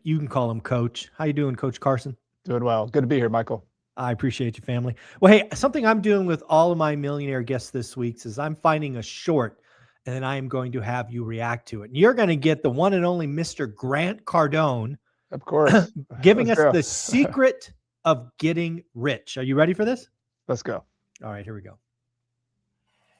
you can call him Coach. How you doing, Coach Carson? Doing well. Good to be here, Michael. I appreciate you, family. Well, hey, something I'm doing with all of my millionaire guests this week is I'm finding a short, and then I am going to have you react to it. And you're going to get the one and only Mr. Grant Cardone Of course. giving Let's us go. the secret of getting rich. Are you ready for this? Let's go. All right, here we go.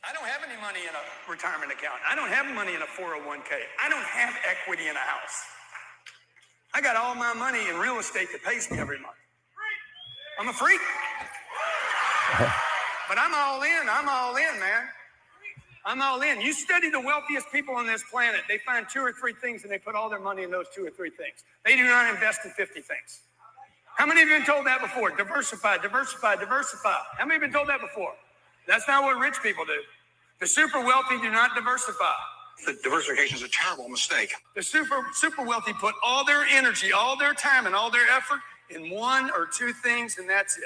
I don't have any money in a retirement account. I don't have money in a 401k. I don't have equity in a house. I got all my money in real estate that pays me every month. I'm a freak. But I'm all in. I'm all in, man. I'm all in. You study the wealthiest people on this planet. They find 2 or 3 things and they put all their money in those 2 or 3 things. They do not invest in 50 things. How many of you have been told that before? Diversify, diversify, diversify. How many have been told that before? That's not what rich people do. The super wealthy do not diversify. The diversification is a terrible mistake. The super wealthy put all their energy, all their time, and all their effort in 1 or 2 things, and that's it.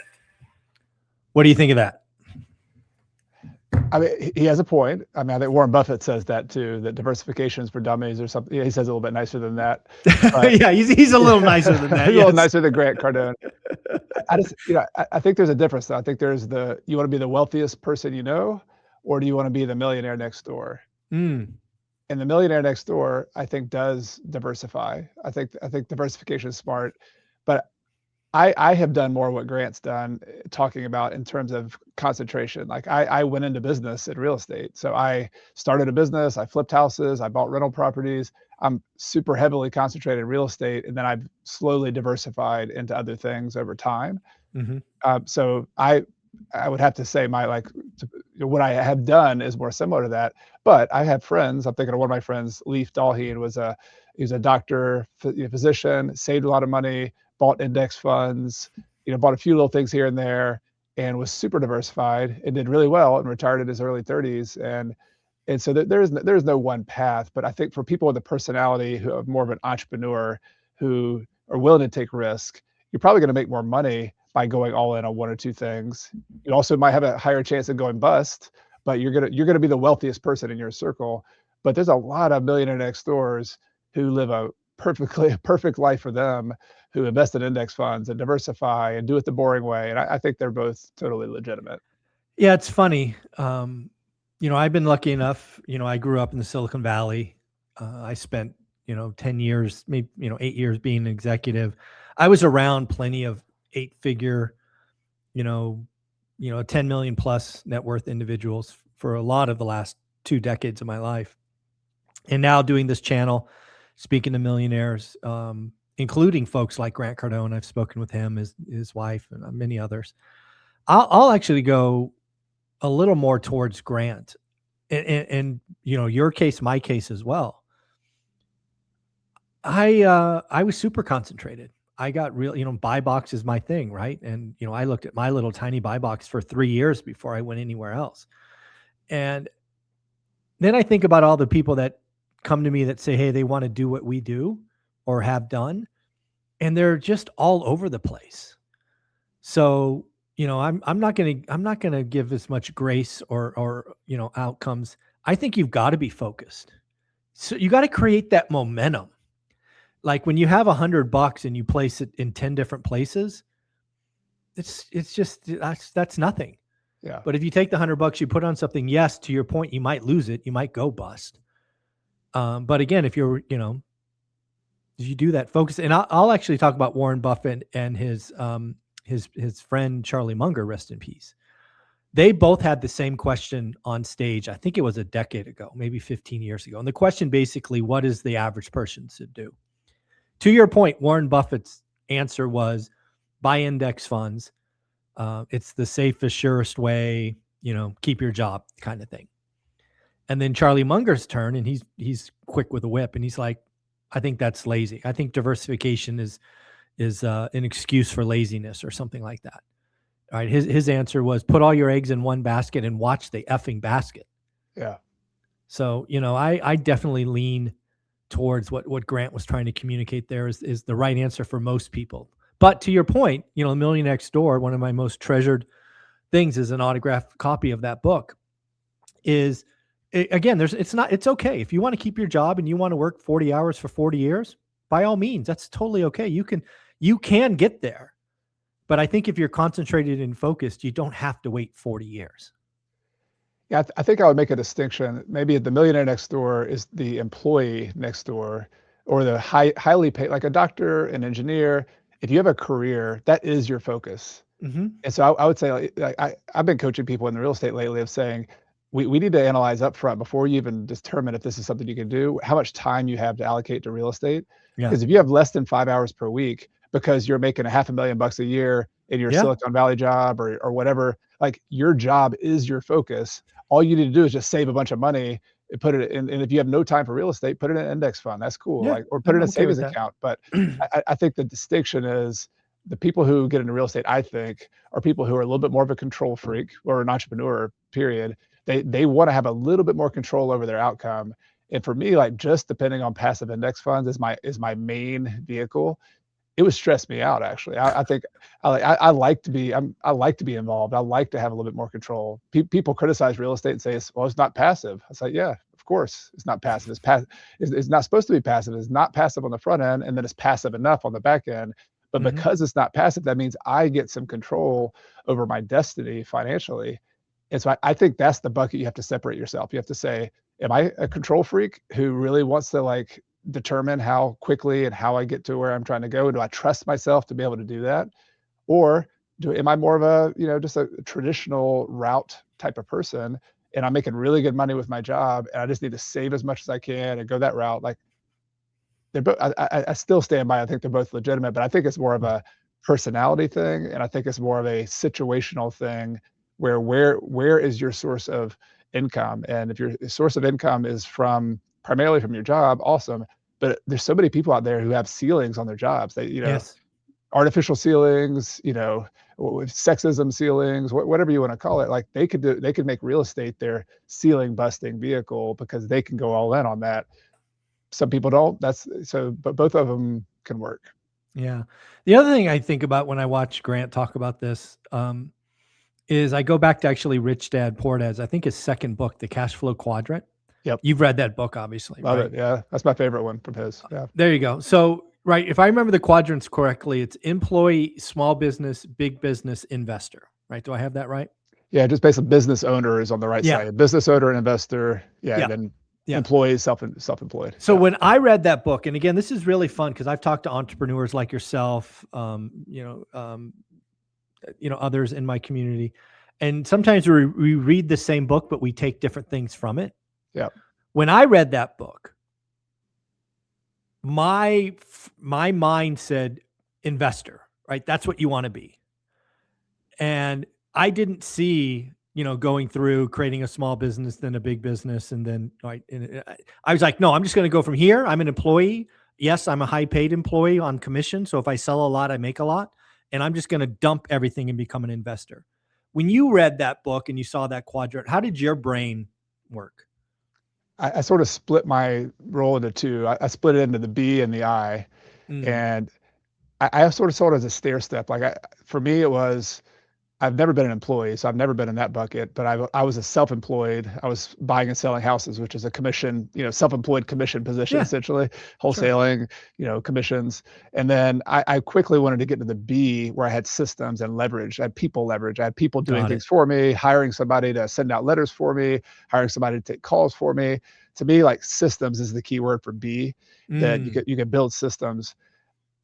What do you think of that? I mean, he has a point. I mean, I think Warren Buffett says that too, that diversification is for dummies or something. Yeah, he says it a little bit nicer than that. Yeah, he's a little nicer than that. He's a little nicer than Grant Cardone. I think there's a difference though. I think there's you want to be the wealthiest person you know, or do you want to be the millionaire next door? Mm. And the millionaire next door, I think, does diversify. I think diversification is smart, but I have done more what Grant's done, talking about in terms of concentration. Like I went into business in real estate. So I started a business, I flipped houses, I bought rental properties. I'm super heavily concentrated in real estate. And then I've slowly diversified into other things over time. Mm-hmm. So I would have to say what I have done is more similar to that. But I have friends, I'm thinking of one of my friends, Leif Dahlheen, he was a doctor, physician, saved a lot of money, bought index funds, bought a few little things here and there, and was super diversified and did really well and retired in his early 30s. And so there's no one path, but I think for people with a personality who are more of an entrepreneur, who are willing to take risk, you're probably going to make more money by going all in on 1 or 2 things. You also might have a higher chance of going bust, but you're gonna be the wealthiest person in your circle. But there's a lot of millionaire next doors who live a perfect life for them, who invest in index funds and diversify and do it the boring way. And I think they're both totally legitimate. Yeah, it's funny. I've been lucky enough, I grew up in the Silicon Valley. I spent, 10 years, maybe, 8 years being an executive. I was around plenty of 8-figure, 10 million plus net worth individuals for a lot of the last 2 decades of my life. And now doing this channel, speaking to millionaires, including folks like Grant Cardone. I've spoken with him, his wife, and many others. I'll actually go a little more towards Grant, and your case, my case as well. I was super concentrated. I got real, buy box is my thing, right? And I looked at my little tiny buy box for 3 years before I went anywhere else. And then I think about all the people that come to me that say, hey, they want to do what we do or have done, and they're just all over the place. So, I'm not going to give as much grace or outcomes. I think you've got to be focused. So you got to create that momentum. Like when you have $100 and you place it in 10 different places, it's just, that's nothing. Yeah. But if you take the $100, you put on something, yes, to your point, you might lose it. You might go bust. But again, if you do that, focus, and I'll actually talk about Warren Buffett and his friend Charlie Munger, rest in peace. They both had the same question on stage. I think it was a decade ago, maybe 15 years ago. And the question basically, what does the average person should do? To your point, Warren Buffett's answer was buy index funds. It's the safest, surest way, keep your job kind of thing. And then Charlie Munger's turn, and he's quick with a whip, and he's like, I think that's lazy. I think diversification is an excuse for laziness or something like that. All right. His answer was put all your eggs in one basket and watch the effing basket. Yeah. So, I definitely lean towards what Grant was trying to communicate there is the right answer for most people. But to your point, The Million Next Door, one of my most treasured things is an autographed copy of that book. Again, it's okay. If you want to keep your job and you want to work 40 hours for 40 years, by all means, that's totally okay. You can get there. But I think if you're concentrated and focused, you don't have to wait 40 years. Yeah, I think I would make a distinction. Maybe the millionaire next door is the employee next door, or the highly paid, like a doctor, an engineer. If you have a career, that is your focus. Mm-hmm. And so I would say, like, I've been coaching people in the real estate lately of saying, we need to analyze up front before you even determine if this is something you can do, how much time you have to allocate to real estate. Yeah. Because if you have less than 5 hours per week because you're making $500,000 a year in your Silicon Valley job or whatever, like your job is your focus. All you need to do is just save a bunch of money and put it in. And if you have no time for real estate, put it in an index fund. That's cool. Yeah, Like, or put it in I'm a okay with savings that. account. But I think the distinction is the people who get into real estate, I think, are people who are a little bit more of a control freak or an entrepreneur, period. They want to have a little bit more control over their outcome. And for me, like, just depending on passive index funds is my main vehicle. It would stress me out, actually. I think I like to be involved. I like to have a little bit more control. People criticize real estate and say, it's not passive. I say, yeah, of course it's not passive. It's not supposed to be passive. It's not passive on the front end, and then it's passive enough on the back end. But because it's not passive, that means I get some control over my destiny financially. And so I think that's the bucket you have to separate yourself. You have to say, am I a control freak who really wants to, like, determine how quickly and how I get to where I'm trying to go? Do I trust myself to be able to do that? Or am I more of a, just a traditional route type of person, and I'm making really good money with my job and I just need to save as much as I can and go that route? Like, they're both, I still stand by, I think they're both legitimate, but I think it's more of a personality thing. And I think it's more of a situational thing where is your source of income? And if your source of income is primarily from your job, awesome. But there's so many people out there who have ceilings on their jobs. They, Yes. artificial ceilings, sexism ceilings, whatever you want to call it. Like, they could make real estate their ceiling busting vehicle because they can go all in on that. Some people don't. But both of them can work. Yeah. The other thing I think about when I watch Grant talk about this is I go back to actually Rich Dad Poor Dad's, I think his second book, The Cash Flow Quadrant. Yep. You've read that book, obviously. Love right? it. Yeah. That's my favorite one from his. Yeah. There you go. So, right, if I remember the quadrants correctly, it's employee, small business, big business, investor, right? Do I have that right? Yeah. Just basically business owner is on the right side. Business owner and investor. Yeah. And then employees, self-employed. So when I read that book, and again, this is really fun because I've talked to entrepreneurs like yourself, others in my community, and sometimes we read the same book, but we take different things from it. Yeah. When I read that book, my mind said investor, right? That's what you want to be. And I didn't see, going through creating a small business, then a big business. And then I was like, no, I'm just going to go from here. I'm an employee. Yes, I'm a high paid employee on commission. So if I sell a lot, I make a lot. And I'm just going to dump everything and become an investor. When you read that book and you saw that quadrant, how did your brain work? I sort of split my role into two. I split it into the B and the I. And I sort of saw it as a stair step. Like, for me, it was, I've never been an employee, so I've never been in that bucket, but I was a self-employed. I was buying and selling houses, which is a commission, self-employed commission position, essentially, wholesaling, commissions. And then I quickly wanted to get to the B, where I had systems and leverage. I had people leverage. I had people doing things for me, hiring somebody to send out letters for me, hiring somebody to take calls for me. To me, like, systems is the key word for B, that you can build systems.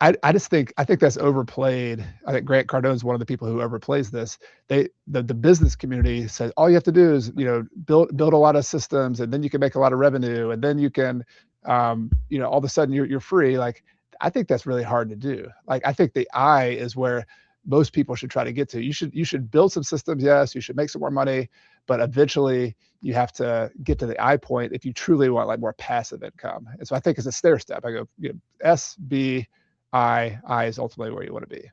I think that's overplayed. I think Grant Cardone is one of the people who overplays this. The business community says all you have to do is, build a lot of systems, and then you can make a lot of revenue, and then you can, all of a sudden you're free. Like, I think that's really hard to do. Like, I think the I is where most people should try to get to. You should build some systems. Yes, you should make some more money, but eventually you have to get to the I point if you truly want, like, more passive income. And so I think it's a stair step. I go, S, B, I is ultimately where you want to be.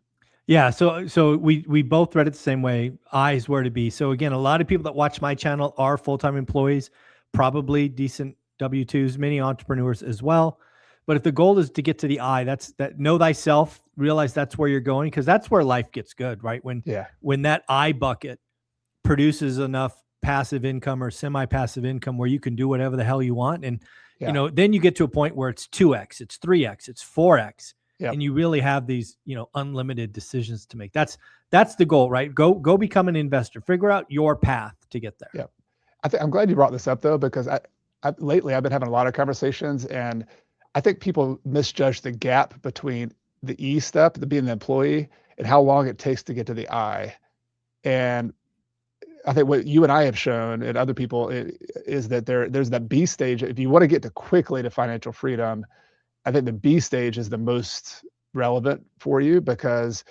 Yeah. So we both read it the same way. I is where to be. So again, a lot of people that watch my channel are full-time employees, probably decent W-2s, many entrepreneurs as well. But if the goal is to get to the I, that know thyself, realize that's where you're going, because that's where life gets good, right? When that I bucket produces enough passive income or semi-passive income where you can do whatever the hell you want, and Yeah. You know, then you get to a point where it's 2x, it's 3x, it's 4x. Yep. And you really have these, you know, unlimited decisions to make. That's the goal, right? Go become an investor. Figure out your path to get there. Yep. I'm glad you brought this up though, because lately I've been having a lot of conversations, and I think people misjudge the gap between the E step, the being the employee, and how long it takes to get to the I. And I think what you and I have shown, and other people, is that there's that B stage. If you want to get to quickly to financial freedom, I think the B stage is the most relevant for you, because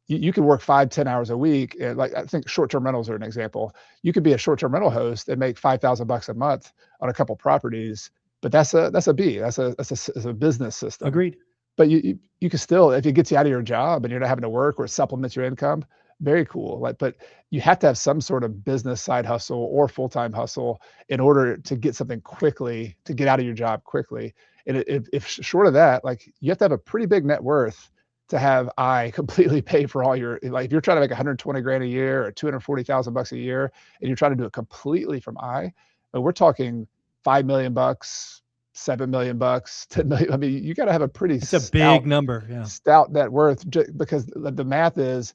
you can work 5-10 hours a week. And like, I think short-term rentals are an example. You could be a short-term rental host and make $5,000 a month on a couple properties, but that's a B. That's a business system. Agreed. But you can still, if it gets you out of your job and you're not having to work, or it supplements your income, very cool. Like, but you have to have some sort of business side hustle or full-time hustle in order to get something quickly, to get out of your job quickly. And if short of that, like, you have to have a pretty big net worth to have I completely pay for all your, like, if you're trying to make 120 grand a year or 240,000 bucks a year, and you're trying to do it completely from I, but we're talking $5 million, $7 million, $10 million. I mean, you got to have a pretty It's a big number. Yeah. stout net worth, because the math is,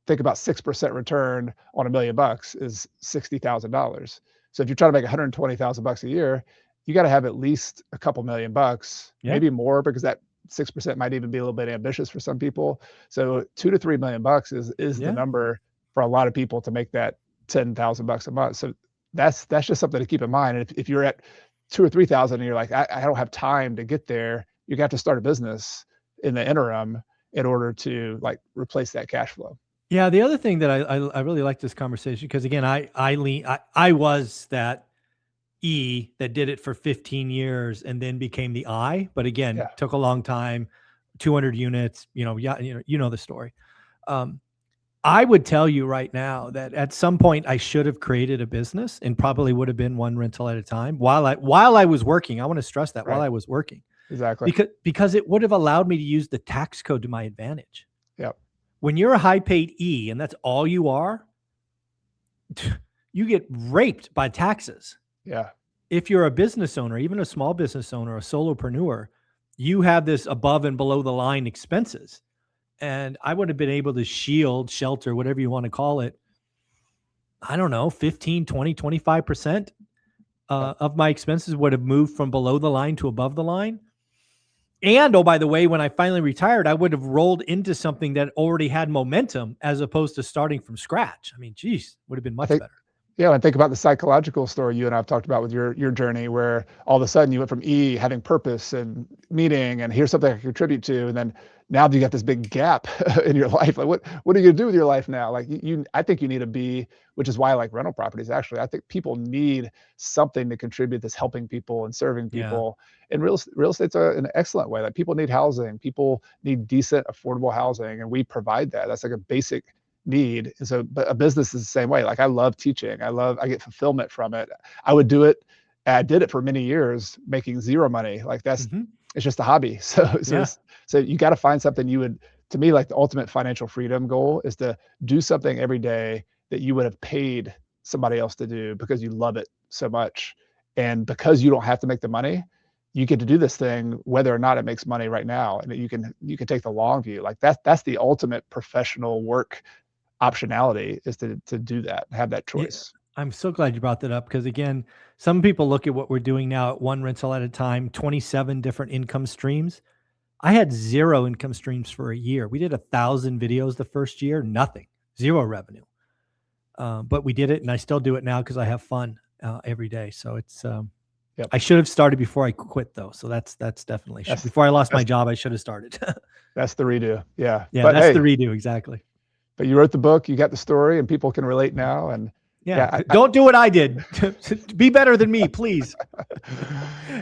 think about 6% return on $1 million is $60,000. So if you're trying to make 120,000 bucks a year, you got to have at least a couple $1 million, Yeah. maybe more, because that 6% might even be a little bit ambitious for some people. So $2 to $3 million is Yeah. the number for a lot of people to make that 10,000 bucks a month. So that's just something to keep in mind. And if you're at 2 or 3,000 and you're like, I don't have time to get there, you're gonna have to start a business in the interim in order to, like, replace that cash flow. Yeah, the other thing that I really like this conversation, because again, I was that E that did it for 15 years and then became the I, but again, Yeah. took a long time, 200 units, you know the story. I would tell you right now that at some point I should have created a business, and probably would have been one rental at a time while I was working. I want to stress that, while Right. I was working, Exactly. because it would have allowed me to use the tax code to my advantage. Yep. When you're a high paid E and that's all you are, you get raped by taxes. Yeah. If you're a business owner, even a small business owner, a solopreneur, you have this above and below the line expenses. And I would have been able to shelter, whatever you want to call it, I don't know, 15, 20, 25% of my expenses would have moved from below the line to above the line. And, oh, by the way, when I finally retired, I would have rolled into something that already had momentum, as opposed to starting from scratch. I mean, geez, would have been much better. Yeah, and think about the psychological story you and I've talked about with your journey, where all of a sudden you went from E, having purpose and meaning, and here's something I can contribute to, and then now you got this big gap in your life. Like, what are you gonna do with your life now? Like, I think you need a B, which is why I like rental properties. Actually, I think people need something to contribute that's helping people and serving people. And real estate's an excellent way. Like, people need housing, people need decent, affordable housing, and we provide that. That's like a basic need. And so, but a business is the same way. Like, I love teaching. I get fulfillment from it. I would do it. I did it for many years, making zero money. Like, it's just a hobby. So you got to find something to me, like, the ultimate financial freedom goal is to do something every day that you would have paid somebody else to do, because you love it so much. And because you don't have to make the money, you get to do this thing whether or not it makes money right now. And you can take the long view. Like, that's the ultimate professional work optionality, is to do that, have that choice. Yeah, I'm so glad you brought that up, because again, some people look at what we're doing now at one rental at a time, 27 different income streams. I had 0 income streams for a year. We did 1,000 videos the first year, nothing, 0 revenue. But we did it, and I still do it now because I have fun every day. So it's, I should have started before I quit though. So that's definitely, before I lost my job, I should have started. That's the redo. Yeah. Yeah, but that's the redo. Exactly. But you wrote the book, you got the story, and people can relate now. And don't do what I did. Be better than me, please.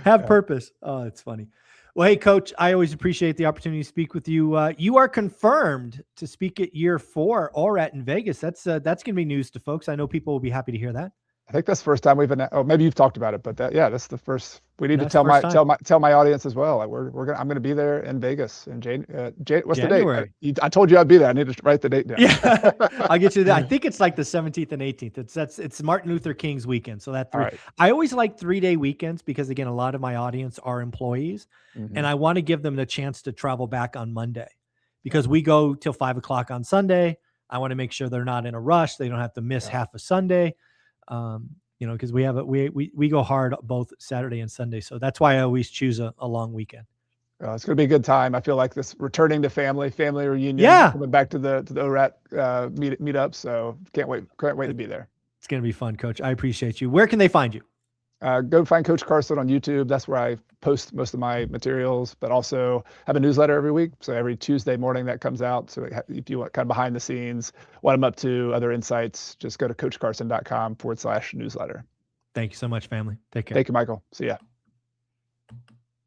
Have purpose. Oh, it's funny. Well, hey, Coach, I always appreciate the opportunity to speak with you. You are confirmed to speak at year 4 ORAT in Vegas. That's going to be news to folks. I know people will be happy to hear that. I think that's the first time we've been. Oh, maybe you've talked about it, but that's the first. We need That's to the first time. tell my audience as well. Like I'm gonna be there in Vegas in what's the January. date? I told you I'd be there. I need to write the date down. Yeah, I'll get you that. I think it's like the 17th and 18th. It's Martin Luther King's weekend. So that All right. I always like 3-day weekends because again, a lot of my audience are employees, and I want to give them the chance to travel back on Monday because we go till 5 o'clock on Sunday. I want to make sure they're not in a rush. They don't have to miss half a Sunday. Because we go hard both Saturday and Sunday. So that's why I always choose a long weekend. It's going to be a good time. I feel like this returning to family reunion. Yeah. Coming back to the ORAT meet up. So can't wait to be there. It's going to be fun, Coach. I appreciate you. Where can they find you? Go find Coach Carson on YouTube. That's where I post most of my materials, but also have a newsletter every week. So every Tuesday morning that comes out. So if you want kind of behind the scenes, what I'm up to, other insights, just go to coachcarson.com/newsletter. Thank you so much, family. Take care. Thank you, Michael. See ya.